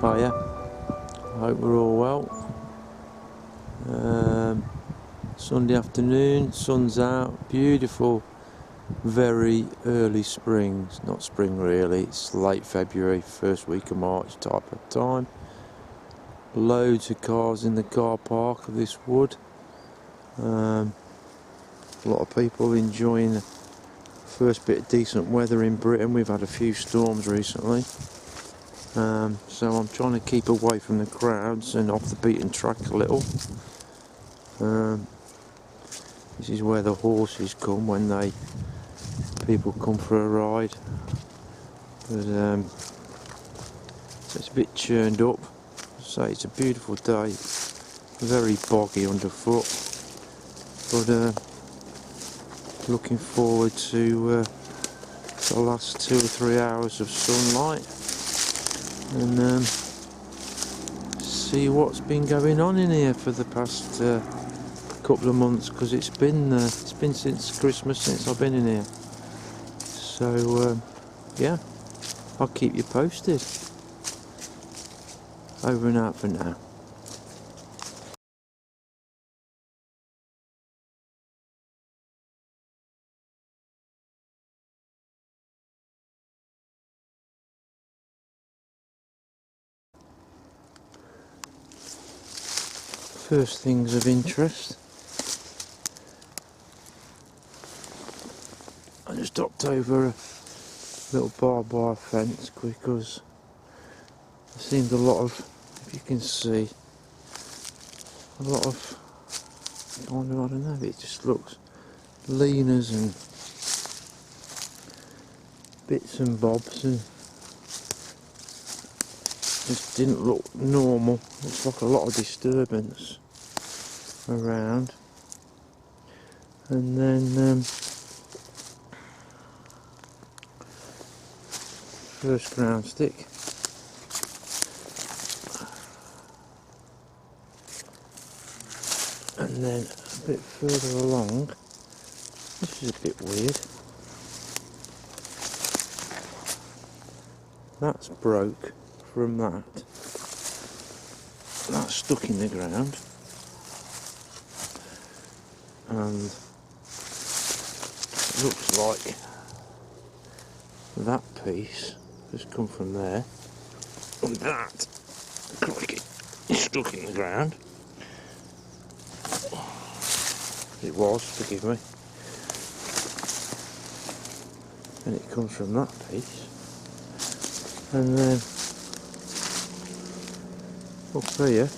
Hiya, I hope we're all well. Sunday afternoon, sun's out, beautiful, very early spring. It's not spring really, it's late February, first week of March type of time. Loads of cars in the car park of this wood. A lot of people enjoying the first bit of decent weather in Britain. We've had a few storms recently. So I'm trying to keep away from the crowds and off the beaten track a little. This is where the horses come when people come for a ride. But so it's a bit churned up. So it's a beautiful day, very boggy underfoot. But looking forward to the last 2 or 3 hours of sunlight. And see what's been going on in here for the past couple of months, because it's been since Christmas since I've been in here. So yeah, I'll keep you posted. Over and out for now. First things of interest, I just hopped over a little barbed wire fence because there seemed a lot of, if you can see, a lot of kind of, I don't know, it just looks leaners and bits and bobs, and just didn't look normal. Looks like a lot of disturbance around. And then first ground stick. And then a bit further along, this is a bit weird. That's broke from that. That's stuck in the ground. And it looks like that piece has come from there. And that, crikey, is stuck in the ground. It was, forgive me. And it comes from that piece. And then up here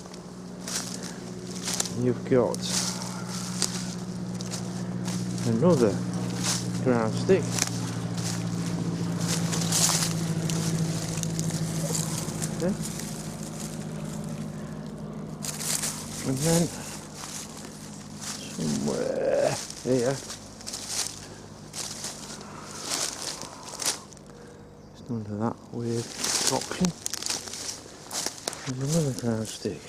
you've got another ground stick. Okay. And then somewhere here, just under that weird option, there's another ground stick.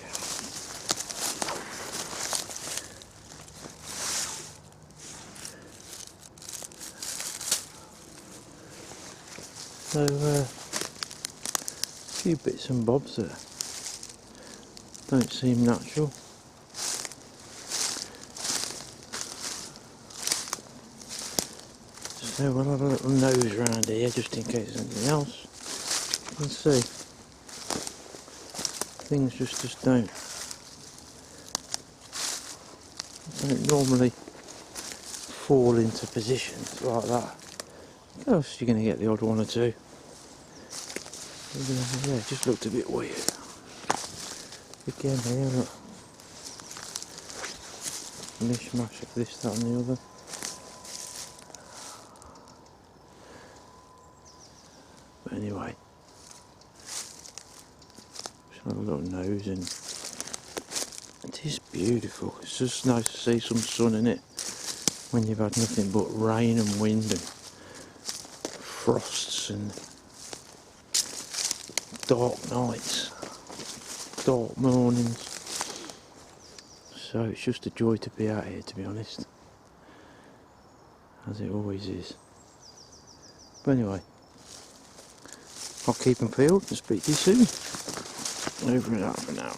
So a few bits and bobs there don't seem natural. So we'll have a little nose round here just in case there's anything else. You can see things just don't normally fall into positions like that. Of course you're going to get the odd one or two. Yeah, it just looked a bit weird. Again here, look. Mishmash of this, that and the other. But anyway, just have a little nose in. It is beautiful. It's just nice to see some sun in it when you've had nothing but rain and wind and frosts and dark nights, dark mornings. So it's just a joy to be out here, to be honest, as it always is. But anyway, I'll keep them peeled and speak to you soon. Open it up for now.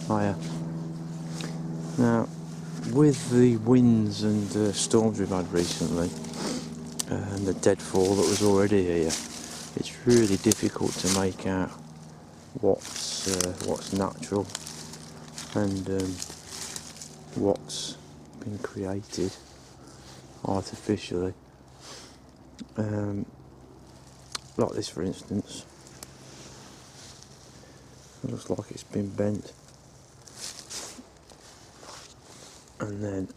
Hiya. Now, with the winds and storms we've had recently, and the deadfall that was already here, it's really difficult to make out what's natural and what's been created artificially. Like this, for instance, it looks like it's been bent and then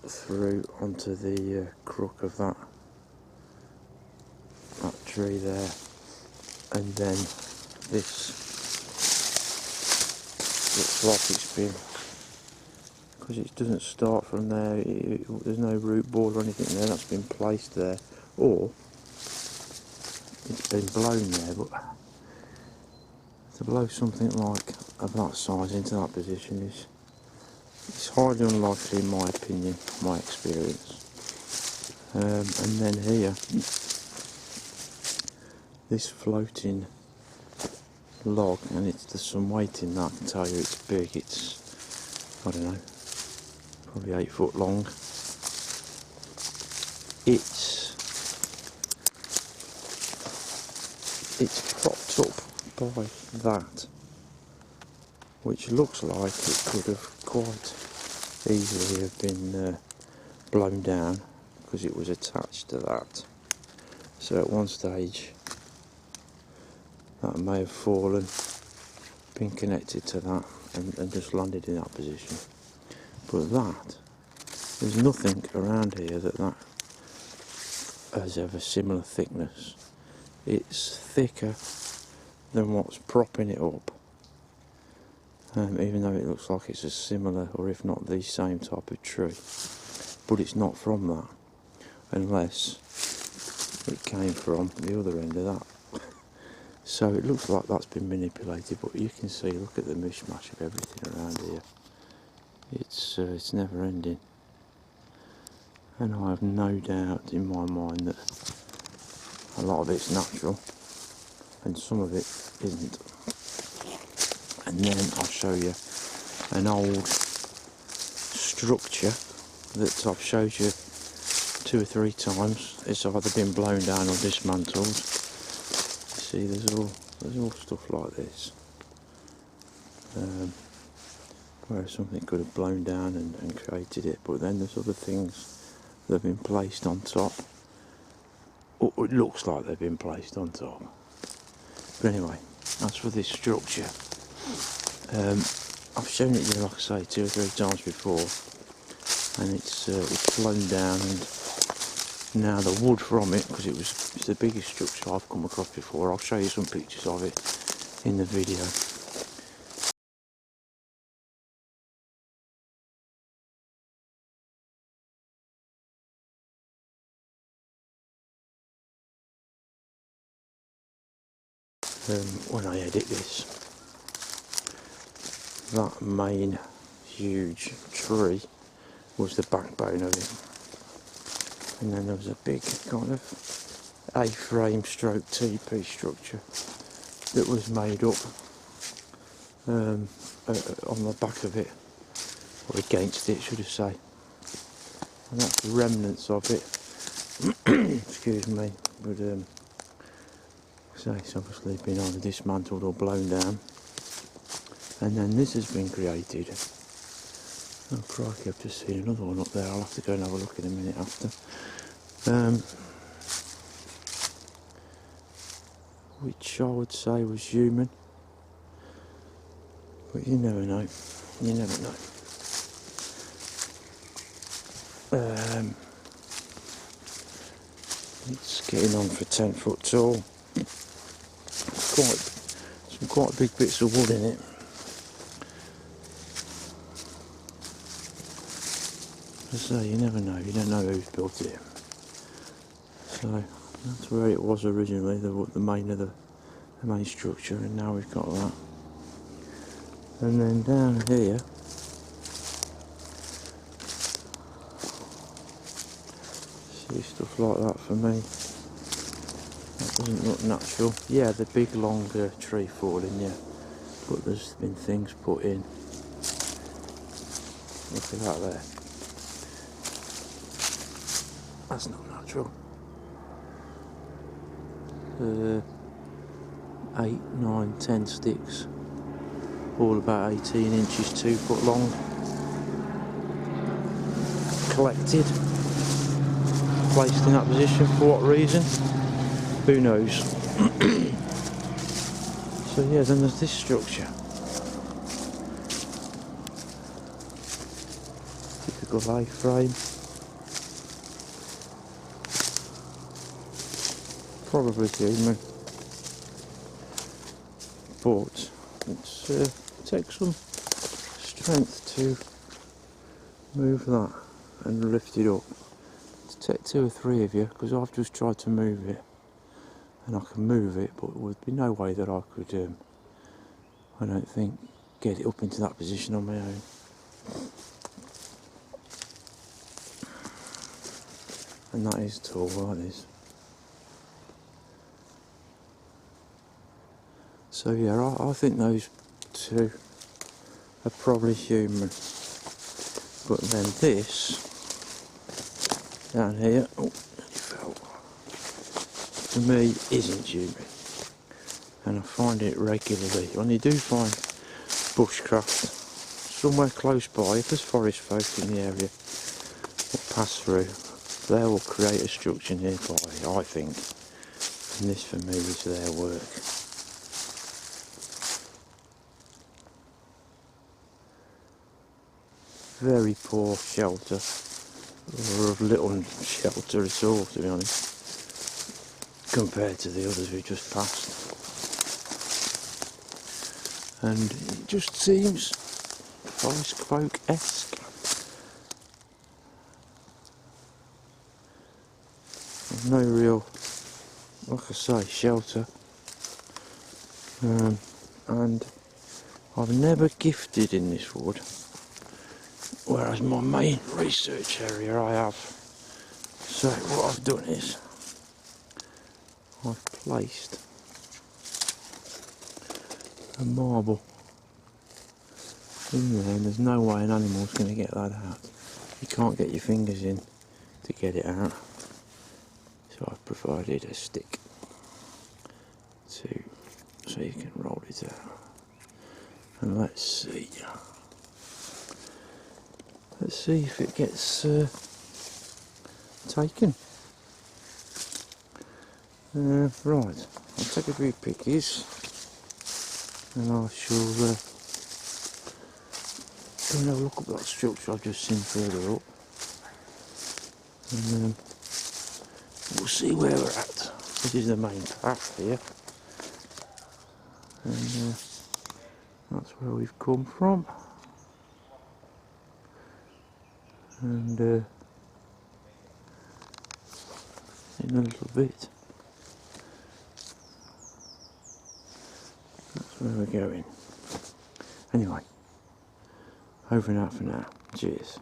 through onto the crook of that tree there, and then this looks like it's been, because it doesn't start from there, there's no root board or anything there, that's been placed there, or it's been blown there. But to blow something like of that size into that position is, it's highly unlikely in my opinion, my experience. And then here, this floating log, and there's some weight in that, I can tell you it's big, it's, I don't know, probably 8 foot long. It's propped up by that, which looks like it could have quite easily have been blown down, because it was attached to that. So at one stage that may have fallen, been connected to that, and just landed in that position. But there's nothing around here that has of a similar thickness. It's thicker than what's propping it up, even though it looks like it's a similar, or if not the same type of tree. But it's not from that, unless it came from the other end of that. So it looks like that's been manipulated, but you can see, look at the mishmash of everything around here. It's never ending, and I have no doubt in my mind that a lot of it's natural and some of it isn't. And then I'll show you an old structure that I've showed you 2 or 3 times. It's either been blown down or dismantled. You see, there's all stuff like this, where something could have blown down and created it, but then there's other things that have been placed on top, or it looks like they've been placed on top. But anyway, as for this structure, I've shown it you, like I say, 2 or 3 times before, and it's blown down, and now the wood from it, because it's the biggest structure I've come across before. I'll show you some pictures of it in the video. When I edit this, that main huge tree was the backbone of it, and then there was a big kind of A-frame stroke T-piece structure that was made up on the back of it, or against it should I say, and that's the remnants of it. Excuse me, but so it's obviously been either dismantled or blown down, and then this has been created. Oh crikey, I've just seen another one up there. I'll have to go and have a look in a minute after. Which I would say was human, but you never know. You never know. It's getting on for 10 foot tall. Some quite big bits of wood in it. As I say, you never know. You don't know who's built it. So that's where it was originally, the main structure, and now we've got that. And then down here, see stuff like that for me. That doesn't look natural. Yeah, the big long tree falling, yeah. But there's been things put in. Look at that there. That's not natural. 8, 9, 10 sticks. All about 18 inches, 2 foot long. Collected. Placed in that position for what reason? Who knows? So yeah, then there's this structure. Typical A-frame. Probably human. But it takes some strength to move that and lift it up. To take 2 or 3 of you, because I've just tried to move it. And I can move it, but there would be no way that I could, I don't think, get it up into that position on my own. And that is tall, that is. So yeah, I think those 2 are probably human. But then this, down here, oh, it fell, to me isn't human. And I find it regularly. When you do find bushcraft somewhere close by, if there's forest folk in the area or pass through, they will create a structure nearby, I think. And this for me is their work. Very poor shelter, or of little shelter at all, to be honest, compared to the others we just passed. And it just seems forest folk-esque. No real, like I say, shelter. And I've never gifted in this wood, whereas my main research area I have. So what I've done is I've placed a marble in there, and there's no way an animal's going to get that out. You can't get your fingers in to get it out. So I've provided a stick so you can roll it out. And let's see if it gets taken. Right, I'll take a few pickies and I shall go and have a look at that structure I've just seen further up, and we'll see where we're at. This is the main path here, and that's where we've come from, and in a little bit that's where we're going. Anyway, over and out for now. Cheers.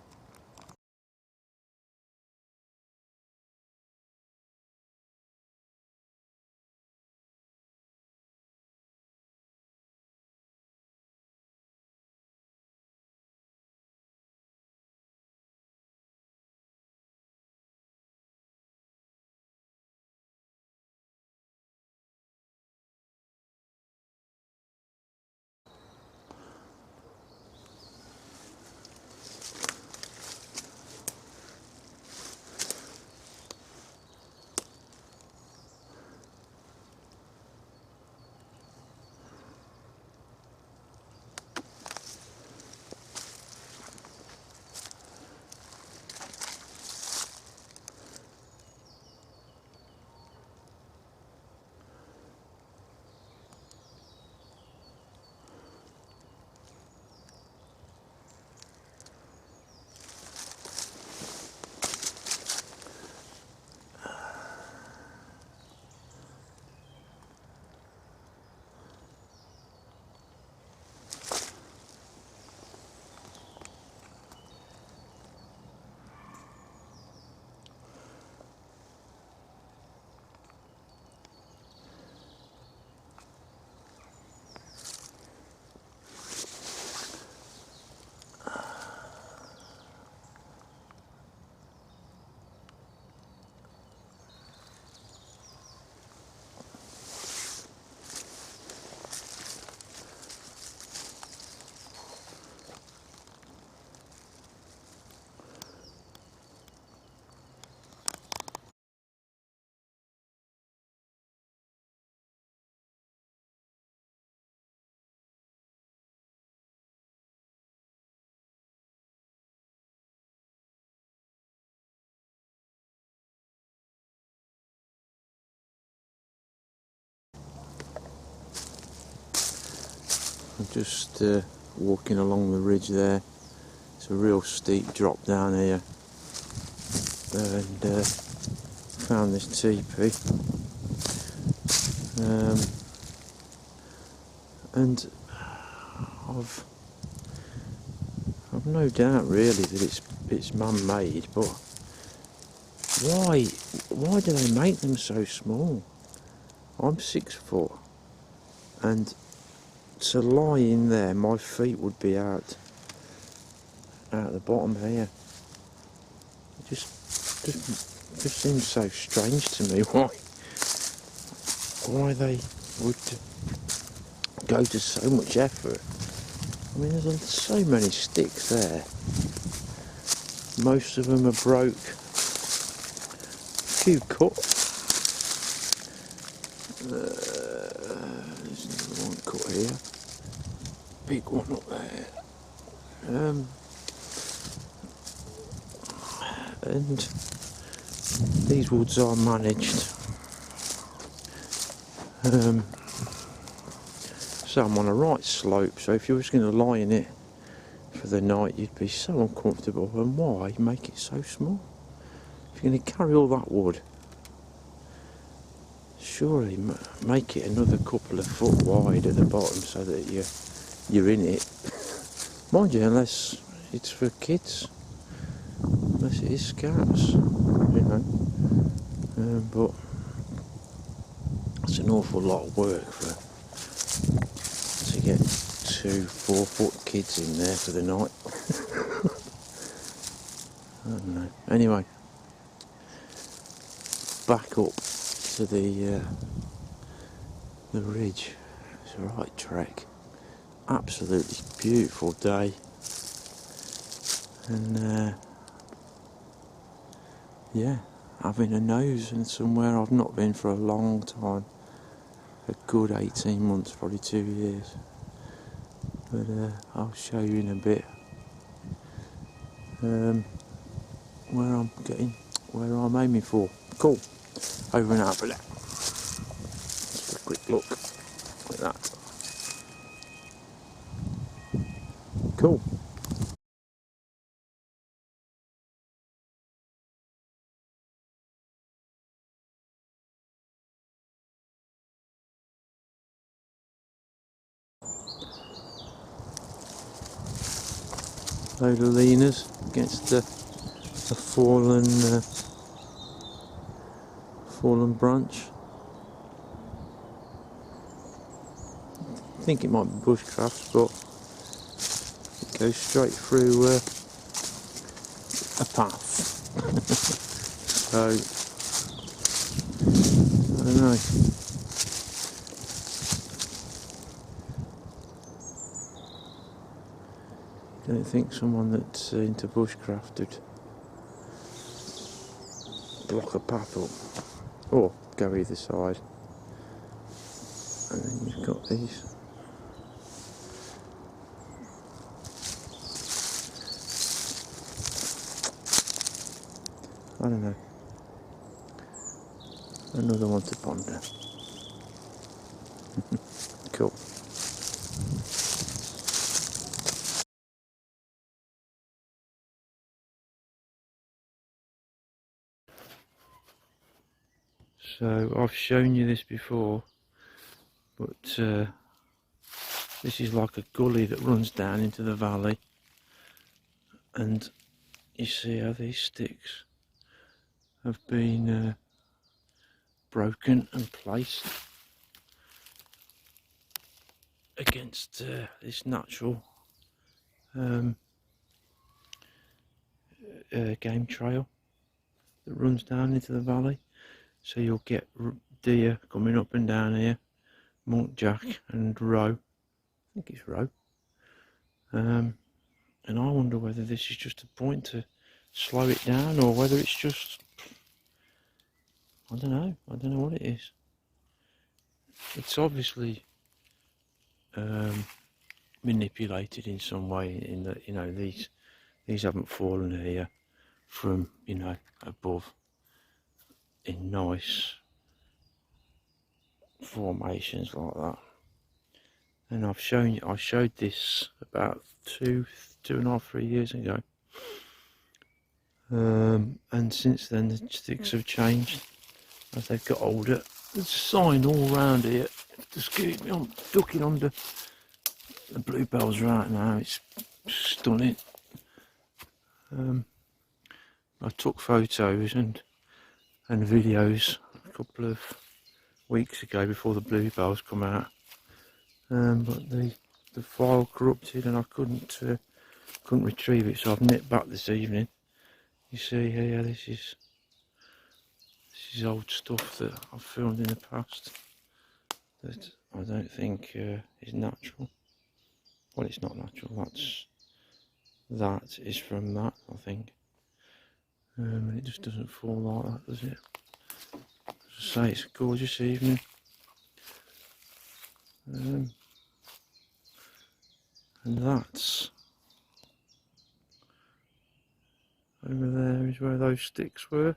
I'm just walking along the ridge there. It's a real steep drop down here, and found this teepee, and I've no doubt really that it's man-made, but why do they make them so small? I'm 6 foot, and to lie in there, my feet would be out the bottom here. It just seems so strange to me why they would go to so much effort. I mean, there's so many sticks there. Most of them are broke. A few cut. There's another one cut here. Big one up there. And these woods are managed. So I'm on a right slope, so if you were just going to lie in it for the night, you'd be so uncomfortable. And why make it so small? If you're going to carry all that wood, surely make it another couple of foot wide at the bottom so that you're in it. Mind you, unless it's for kids, unless it is scarce, you know. But it's an awful lot of work to get 2 4-foot kids in there for the night. I don't know. Anyway, back up to the ridge. It's a right trek. Absolutely beautiful day, and yeah, having a nose in somewhere I've not been for a long time. A good 18 months, probably 2 years. But I'll show you in a bit where I'm aiming for. Cool. Over and out for that. Just a quick look at that. Cool. Load of leaners against a fallen branch. I think it might be bushcraft, but it goes straight through a path. So I don't know. I don't think someone that's into bushcraft would block a path up or go either side. And then you've got these. I don't know. Another one to ponder. Cool. So I've shown you this before, but this is like a gully that runs down into the valley, and you see how these sticks have been broken and placed against this natural game trail that runs down into the valley. So you'll get deer coming up and down here, muntjac and roe. I think it's roe. And I wonder whether this is just a point to slow it down, or whether it's just, I don't know what it is. It's obviously manipulated in some way, in that, you know, these haven't fallen here from, you know, above in nice formations like that. And I showed this about two and a half, 3 years ago. And since then the sticks have changed as they've got older. There's a sign all round here. Excuse me, I'm ducking under the bluebells right now. It's stunning. I took photos and videos a couple of weeks ago before the bluebells come out. But the file corrupted and I couldn't retrieve it, so I've nipped back this evening. You see here, this is old stuff that I've filmed in the past that I don't think is natural. Well, it's not natural. That is from that, I think. And it just doesn't fall like that, does it? As I say, it's a gorgeous evening. And that's over there is where those sticks were,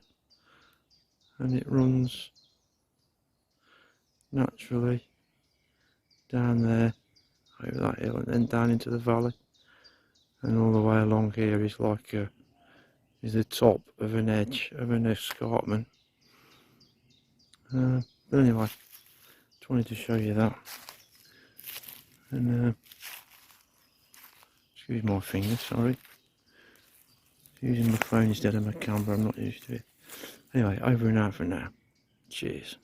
and it runs naturally down there over that hill and then down into the valley, and all the way along here is like is the top of an edge of an escarpment. But anyway, just wanted to show you that. And excuse my fingers, sorry. Using my phone instead of my camera, I'm not used to it. Anyway, over and out for now. Cheers.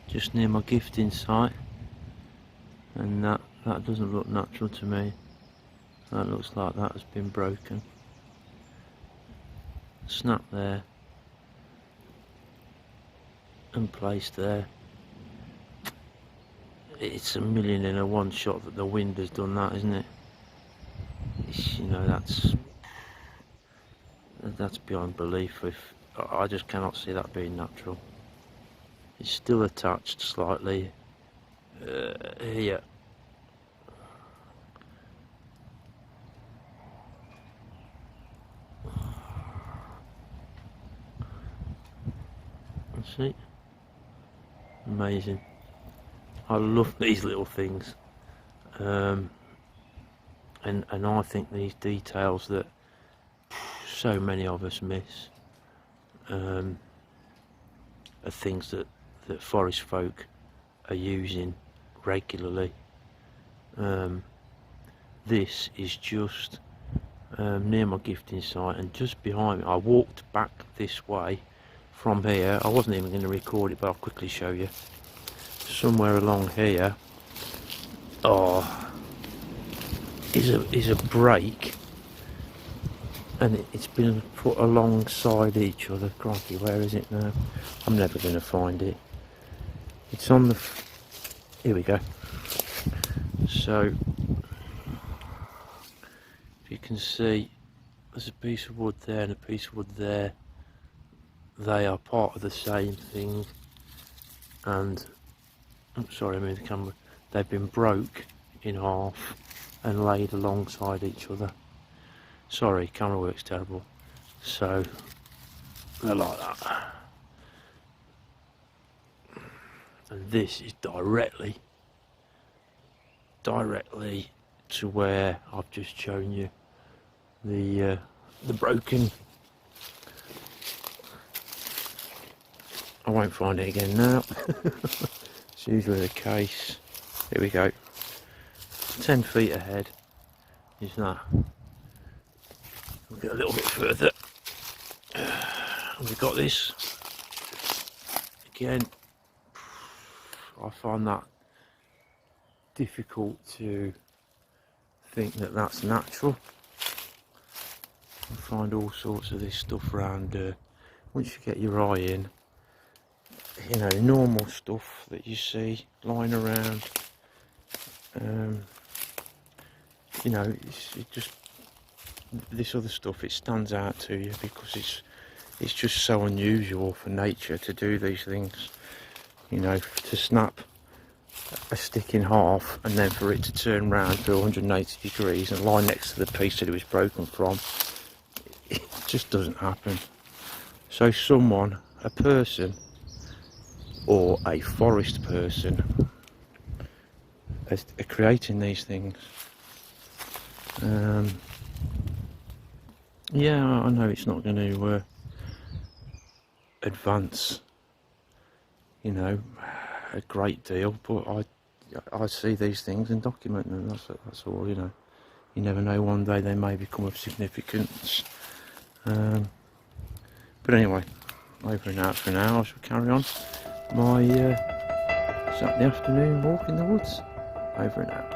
Just near my gifting site, and that doesn't look natural to me. That looks like that has been broken. Snap there and placed there. It's a million in a one shot that the wind has done that, isn't it? You know, that's beyond belief. I just cannot see that being natural. It's still attached slightly here. See? Amazing. I love these little things. And I think these details that so many of us miss are things that forest folk are using regularly. This is just near my gifting site, and just behind me. I walked back this way from here. I wasn't even going to record it, but I'll quickly show you. Somewhere along here is a break, and it's been put alongside each other. Crikey, where is it now? I'm never going to find it. It's on the here we go. So if you can see, there's a piece of wood there and a piece of wood there. They are part of the same thing, and I'm sorry, I moved the camera. They've been broke in half and laid alongside each other. Sorry, camera works terrible. So they're like that. And this is directly to where I've just shown you the broken. I won't find it again now. It's usually the case. Here we go. 10 feet ahead is that. We'll get a little bit further. We've got this again. I find that difficult to think that that's natural. You find all sorts of this stuff around. Once you get your eye in, you know, normal stuff that you see lying around. You know, it just, this other stuff, it stands out to you because it's just so unusual for nature to do these things. You know, to snap a stick in half and then for it to turn round to 180 degrees and lie next to the piece that it was broken from, it just doesn't happen. So someone, a person or a forest person, are creating these things. Yeah, I know it's not going to advance, you know, a great deal, but I see these things and document them. That's all, you know. You never know, one day they may become of significance. But anyway, over and out for now. I shall carry on my Saturday afternoon walk in the woods. Over and out.